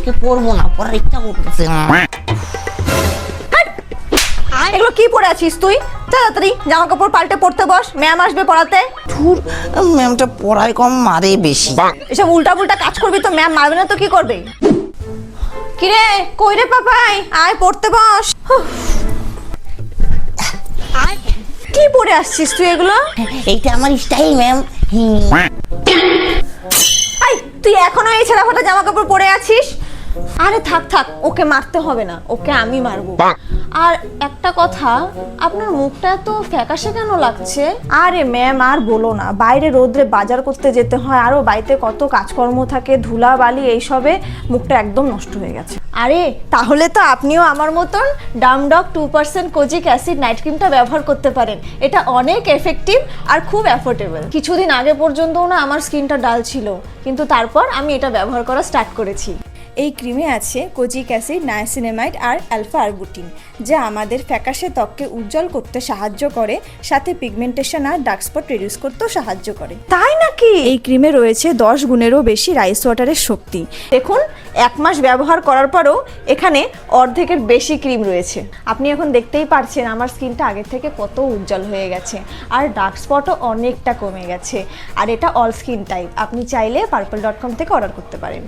আজকে পরবো না, পরার ইচ্ছা করতেছে না। এগুলো কি পরে আছিস তুই? তাড়াতাড়ি জামা কাপড় পাল্টে পড়তে বস, ম্যাম আসবে পড়াতে। ধুর, ম্যামটা পড়ায় কম, মারে বেশি। এসব উল্টা পুল্টা কাজ করবি তো ম্যাম মারবে না তো কি করবে? কিরে কই রে পাপাই, আয় পড়তে বস। কি পরে আসছিস তুই এগুলো? এইটা আমার স্টাইল ম্যাম। আই তুই এখনো এই ছেঁড়া ফাটা জামা কাপড় পরে আছিস? আরে থাক থাক, ওকে মারতে হবে না, ওকে আমি মারবো। আর একটা কথা, আপনার মুখটা এত ফ্যাকাশে কেন লাগছে? আরে ম্যাম আর বলো না, বাইরে রোদ্রে বাজার করতে যেতে হয়, আরও বাড়িতে কত কাজকর্ম থাকে, ধুলা বালি এইসবে মুখটা একদম নষ্ট হয়ে গেছে। আরে তাহলে তো আপনিও আমার মতন ডামডক 2% কোজিক অ্যাসিড নাইট ক্রিমটা ব্যবহার করতে পারেন। এটা অনেক এফেক্টিভ আর খুব অ্যাফোর্ডেবল। কিছুদিন আগে পর্যন্তও না আমার স্কিনটা ডাল ছিল, কিন্তু তারপর আমি এটা ব্যবহার করা স্টার্ট করেছি। এই ক্রিমে আছে কোজিক অ্যাসিড, নায়াসিনামাইড আর অ্যালফা আরবুটিন, যা আমাদের ফ্যাকাশে ত্বককে উজ্জ্বল করতে সাহায্য করে, সাথে পিগমেন্টেশন আর ডার্ক স্পট রিডিউস করতেও সাহায্য করে। তাই নাকি? এই ক্রিমে রয়েছে 10 গুণেরও বেশি রাইস ওয়াটারের শক্তি। দেখুন, 1 মাস ব্যবহার করার পরও এখানে অর্ধেকের বেশি ক্রিম রয়েছে। আপনি এখন দেখতেই পারছেন আমার স্কিনটা আগের থেকে কত উজ্জ্বল হয়ে গেছে, আর ডার্ক স্পটও অনেকটা কমে গেছে। আর এটা অল স্কিন টাইপ, আপনি চাইলে purple.com থেকে অর্ডার করতে পারেন।